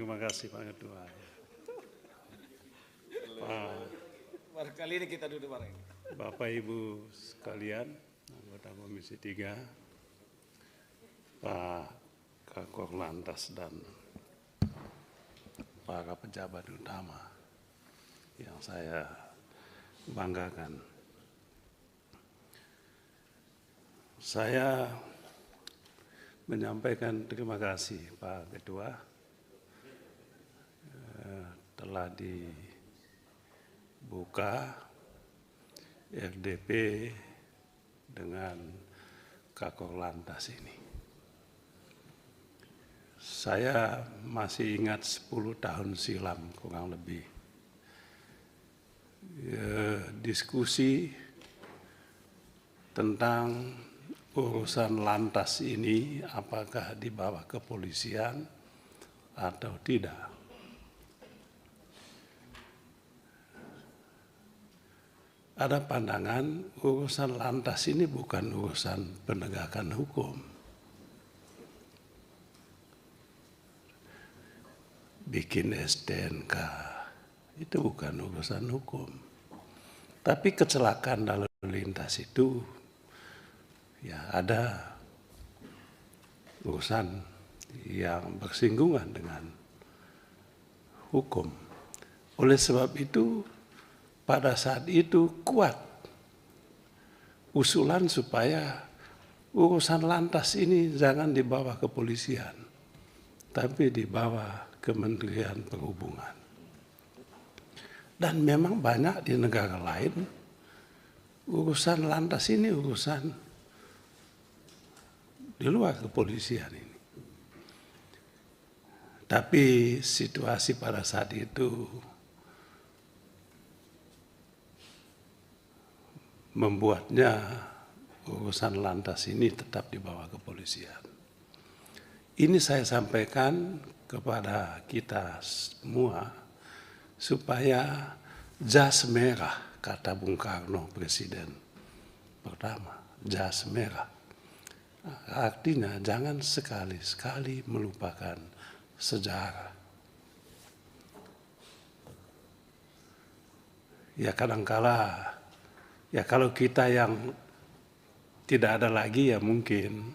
Terima kasih Pak Ketua. Kali ini kita duduk bareng. Bapak Ibu sekalian, anggota Komisi 3, Pak Kakor Lantas dan para pejabat utama yang saya banggakan. Saya menyampaikan terima kasih Pak Ketua telah dibuka RDP dengan Kakor Lantas ini. Saya masih ingat 10 tahun silam kurang lebih diskusi tentang urusan lantas ini apakah di bawah kepolisian atau tidak. Ada pandangan urusan lantas ini bukan urusan penegakan hukum. Bikin STNK itu bukan urusan hukum. Tapi kecelakaan lalu lintas itu ya ada urusan yang bersinggungan dengan hukum. Oleh sebab itu pada saat itu kuat usulan supaya urusan lantas ini jangan di bawah kepolisian, tapi di bawah Kementerian Perhubungan. Dan memang banyak di negara lain urusan lantas ini urusan di luar kepolisian ini. Tapi situasi pada saat itu membuatnya urusan lantas ini tetap di bawah kepolisian. Ini saya sampaikan kepada kita semua supaya jas merah, kata Bung Karno Presiden pertama, jas merah. Artinya jangan sekali-sekali melupakan sejarah. Ya kadangkala ya kalau kita yang tidak ada lagi ya mungkin.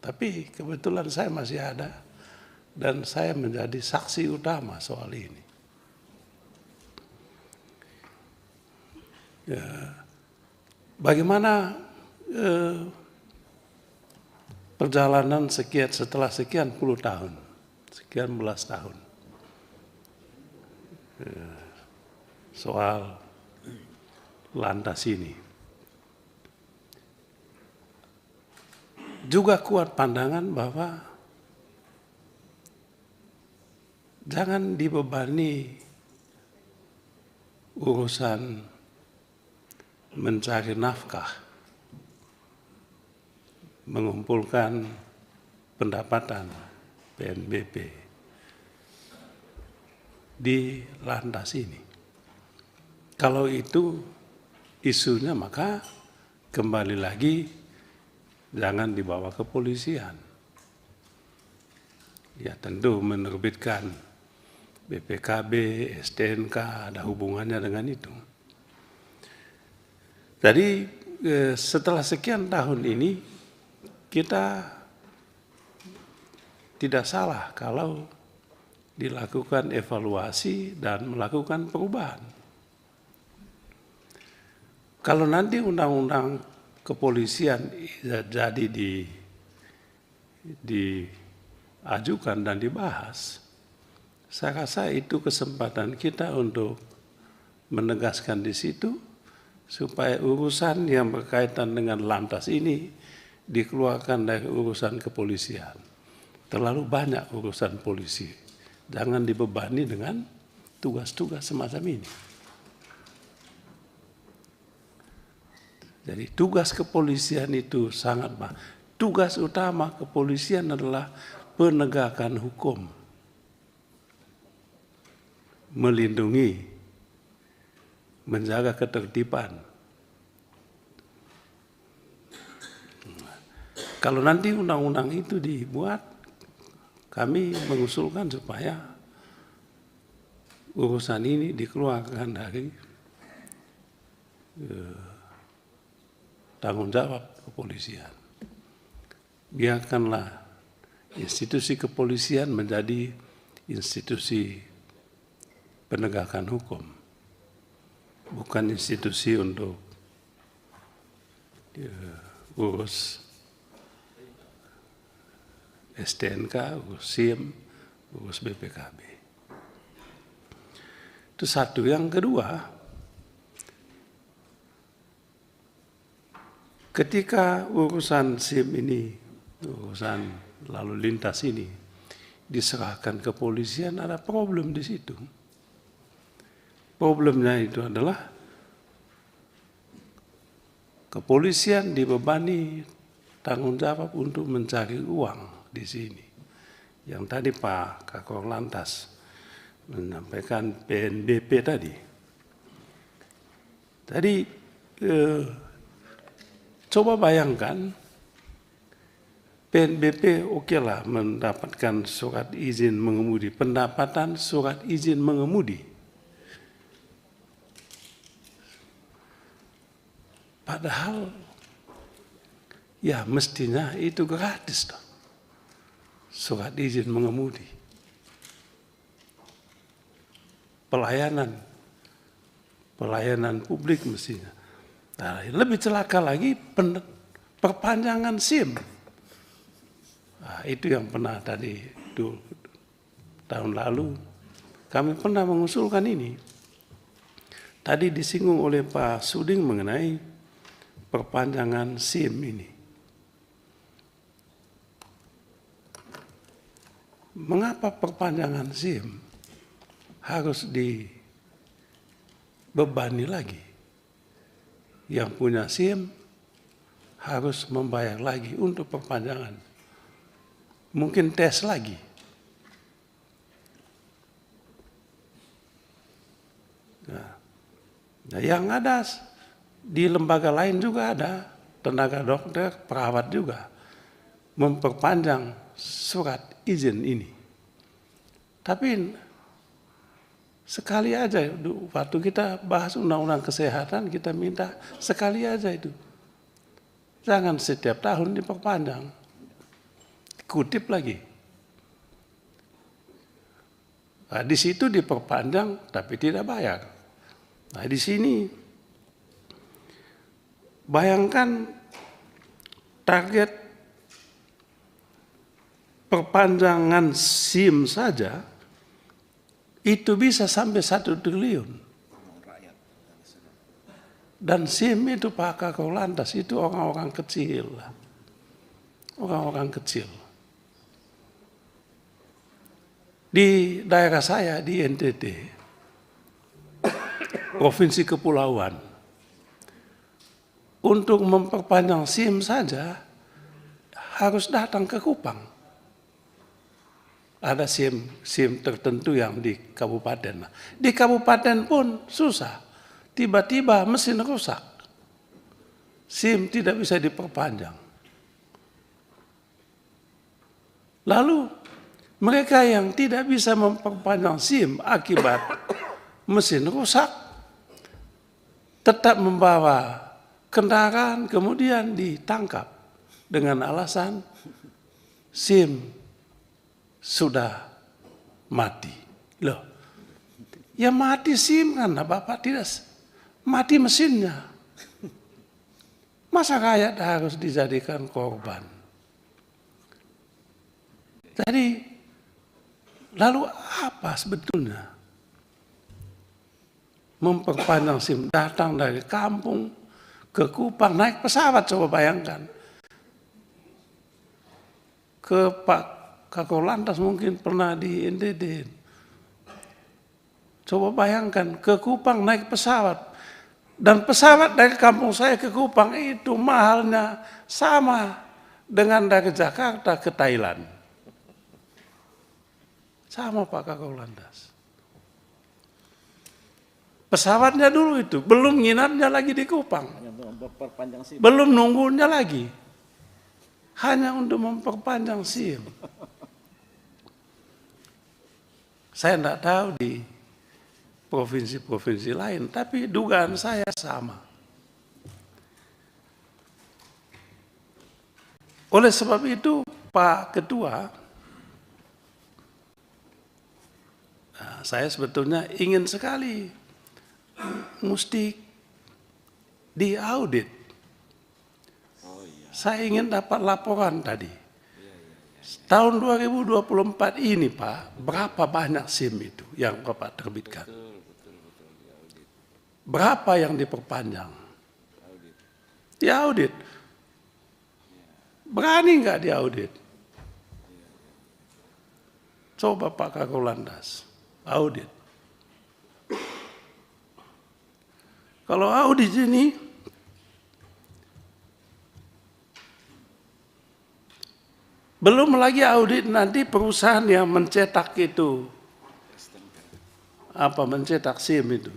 Tapi kebetulan saya masih ada dan saya menjadi saksi utama soal ini. Ya, bagaimana perjalanan setelah sekian puluh tahun, sekian belas tahun. Soal lantas ini. Juga kuat pandangan bahwa jangan dibebani urusan mencari nafkah, mengumpulkan pendapatan PNBP di lantas ini. Kalau itu isunya maka kembali lagi jangan dibawa kepolisian. Ya tentu menerbitkan BPKB, STNK ada hubungannya dengan itu. Jadi setelah sekian tahun ini kita tidak salah kalau dilakukan evaluasi dan melakukan perubahan. Kalau nanti undang-undang kepolisian jadi diajukan dan dibahas, saya rasa itu kesempatan kita untuk menegaskan di situ supaya urusan yang berkaitan dengan lantas ini dikeluarkan dari urusan kepolisian. Terlalu banyak urusan polisi, jangan dibebani dengan tugas-tugas semacam ini. Jadi tugas kepolisian itu sangat banyak. Tugas utama kepolisian adalah penegakan hukum. Melindungi, menjaga ketertiban. Kalau nanti undang-undang itu dibuat, kami mengusulkan supaya urusan ini dikeluarkan dari tanggung jawab kepolisian. Biarkanlah institusi kepolisian menjadi institusi penegakan hukum, bukan institusi untuk urus STNK, urus SIM, urus BPKB. Itu satu. Yang kedua, ketika urusan SIM ini, urusan lalu lintas ini diserahkan ke kepolisian, ada problem di situ. Problemnya itu adalah kepolisian dibebani tanggung jawab untuk mencari uang di sini. Yang tadi Pak Kakor Lantas menyampaikan PNBP tadi. Tadi coba bayangkan PNBP okelah mendapatkan surat izin mengemudi, pendapatan surat izin mengemudi. Padahal ya mestinya itu gratis dong, surat izin mengemudi. Pelayanan publik mestinya. Nah, lebih celaka lagi perpanjangan SIM. Nah, itu yang pernah tadi tahun lalu kami pernah mengusulkan ini. Tadi disinggung oleh Pak Suding mengenai perpanjangan SIM ini. Mengapa perpanjangan SIM harus dibebani lagi? Yang punya SIM harus membayar lagi untuk perpanjangan. Mungkin tes lagi. Nah, yang ada di lembaga lain juga ada, tenaga dokter, perawat juga memperpanjang surat izin ini. Tapi sekali aja, waktu kita bahas undang-undang kesehatan, kita minta sekali aja itu. Jangan setiap tahun diperpanjang. Kutip lagi. Nah, di situ diperpanjang tapi tidak bayar. Nah, di sini bayangkan target perpanjangan SIM saja itu bisa sampai 1 triliun. Dan SIM itu Pak Kakor Lantas itu orang-orang kecil. Orang-orang kecil. Di daerah saya di NTT, Provinsi Kepulauan, untuk memperpanjang SIM saja harus datang ke Kupang. Ada SIM tertentu yang di kabupaten. Di kabupaten pun susah. Tiba-tiba mesin rusak. SIM tidak bisa diperpanjang. Lalu mereka yang tidak bisa memperpanjang SIM akibat mesin rusak tetap membawa kendaraan kemudian ditangkap dengan alasan SIM sudah mati. Loh, ya mati SIM kan, Bapak tidak mati mesinnya. Masa rakyat harus dijadikan korban? Jadi, lalu apa sebetulnya? Memperpanjang SIM, datang dari kampung ke Kupang, naik pesawat, coba bayangkan. Ke Pak Kakor Lantas mungkin pernah di NTT. Coba bayangkan, ke Kupang naik pesawat. Dan pesawat dari kampung saya ke Kupang itu mahalnya sama dengan dari Jakarta ke Thailand. Sama Pak Kakor Lantas. Pesawatnya dulu itu, belum nginapnya lagi di Kupang. Belum nunggunya lagi. Hanya untuk memperpanjang SIM. Saya tidak tahu di provinsi-provinsi lain, tapi dugaan saya sama. Oleh sebab itu, Pak Ketua, saya sebetulnya ingin sekali mesti diaudit. Saya ingin dapat laporan tadi. Tahun 2024 ini Pak, berapa banyak SIM itu yang Bapak terbitkan? Berapa yang diperpanjang? Diaudit. Berani nggak diaudit? Coba Pak Kakor Lantas, audit. Kalau audit ini, belum lagi audit nanti perusahaan yang mencetak itu, mencetak SIM itu.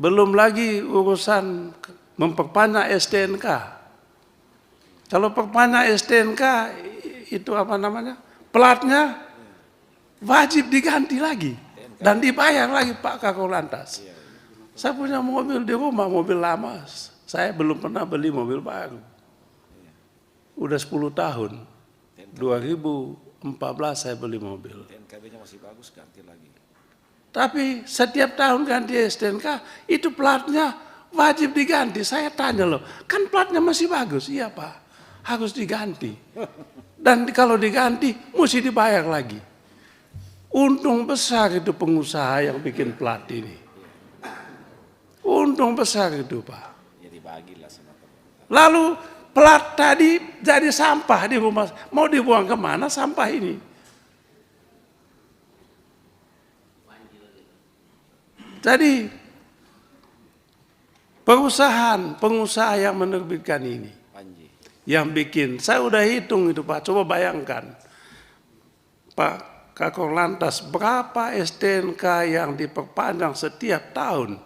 Belum lagi urusan memperpanjang STNK. Kalau perpanjang STNK itu platnya wajib diganti lagi dan dibayar lagi Pak Kakor Lantas. Saya punya mobil di rumah, mobil lama. Saya belum pernah beli mobil baru. Udah 10 tahun. 2014 saya beli mobil. TNKB-nya masih bagus, ganti lagi. Tapi setiap tahun ganti STNK, itu platnya wajib diganti. Saya tanya loh, kan platnya masih bagus? Iya Pak, harus diganti. Dan kalau diganti, mesti dibayar lagi. Untung besar itu pengusaha yang bikin plat ini. Untung besar itu Pak. Ya dibagilah sama pemerintah. Lalu plat tadi jadi sampah di rumah. Mau dibuang kemana sampah ini? Jadi pengusaha yang menerbitkan ini, yang bikin, saya udah hitung itu Pak, coba bayangkan. Pak Kakor Lantas, berapa STNK yang diperpanjang setiap tahun?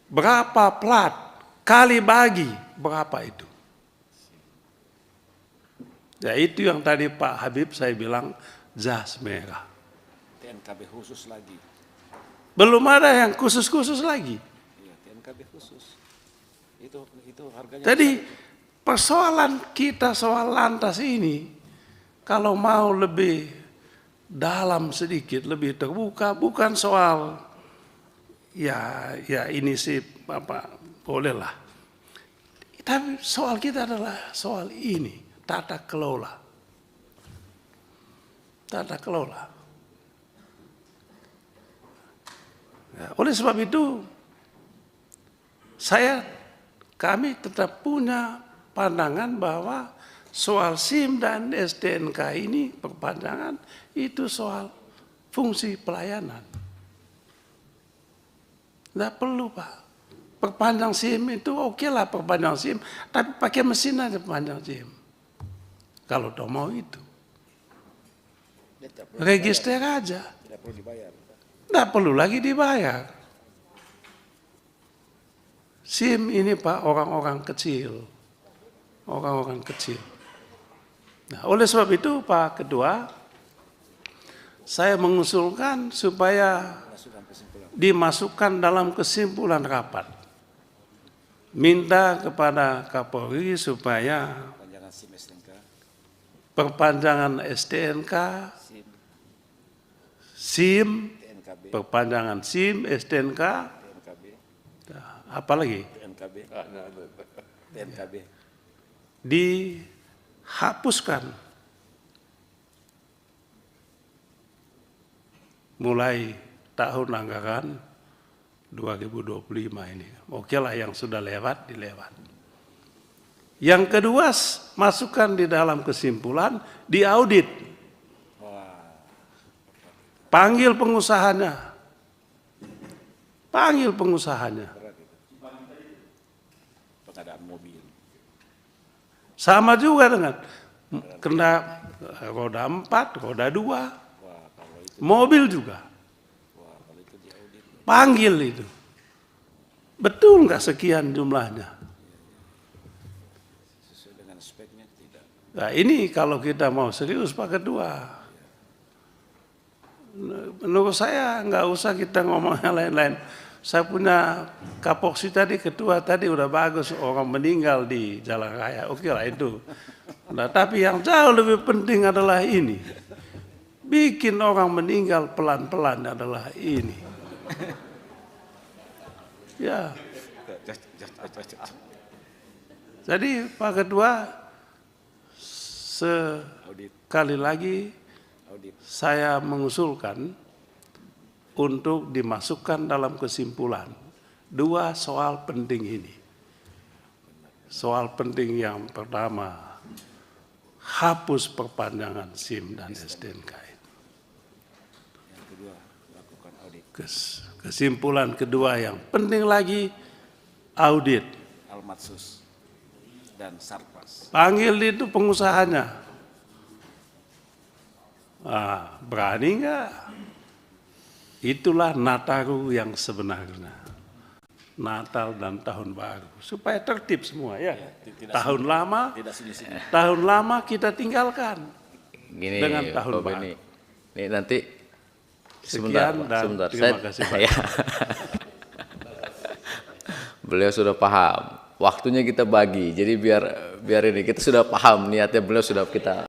Berapa plat? Kali bagi, berapa itu? Ya itu yang tadi Pak Habib saya bilang, jas merah. TNKB khusus lagi. Belum ada yang khusus-khusus lagi. Iya, TNKB khusus. Itu harganya. Jadi persoalan kita soal lantas ini, kalau mau lebih dalam sedikit, lebih terbuka, bukan soal ya ini sih bolehlah. Tapi soal kita adalah soal ini, tata kelola. Tata kelola. Ya, oleh sebab itu, kami tetap punya pandangan bahwa soal SIM dan STNK ini perpanjangan itu soal fungsi pelayanan. Tidak perlu Pak. Perpanjang SIM itu oke lah perpanjang SIM, tapi pakai mesin aja perpanjang SIM. Kalau mau itu. Register aja. Tidak perlu dibayar. Tidak perlu lagi dibayar. SIM ini Pak orang-orang kecil. Orang-orang kecil. Nah, oleh sebab itu Pak Ketua, saya mengusulkan supaya dimasukkan dalam kesimpulan rapat. Minta kepada Kapolri supaya perpanjangan STNK, SIM, perpanjangan SIM, STNK, apalagi TNKB dihapuskan mulai tahun anggaran 2025 ini. Oke lah yang sudah lewat, dilewat. Yang kedua, masukkan di dalam kesimpulan, diaudit. Panggil pengusahanya. Panggil pengusahanya. pengadaan mobil. Sama juga dengan kena roda 4, roda 2, mobil juga. Panggil itu. Betul nggak sekian jumlahnya? Sesuai dengan speknya tidak. Nah ini kalau kita mau serius Pak Ketua. Menurut saya nggak usah kita ngomong yang lain-lain. Saya punya kapoksi tadi, ketua tadi udah bagus, orang meninggal di jalan raya. Oke lah itu. Nah, tapi yang jauh lebih penting adalah ini. Bikin orang meninggal pelan-pelan adalah ini. Ya. Jadi Pak Ketua, sekali lagi saya mengusulkan untuk dimasukkan dalam kesimpulan 2 soal penting ini. Soal penting yang pertama, hapus perpanjangan SIM dan STNK. Yang kedua, lakukan audit. Kesimpulan kedua yang penting lagi, audit. Almatsus dan Sarpas. Panggil itu pengusahanya. Berani nggak? Itulah Nataru yang sebenarnya. Natal dan Tahun Baru. Supaya tertib semua ya. Tahun lama, tahun lama kita tinggalkan. Gini, dengan Tahun Pak Baru. Ini nanti Sekian dan sebentar. terima kasih Pak. Ya. Beliau sudah paham. Waktunya kita bagi. Jadi biar ini kita sudah paham niatnya beliau sudah kita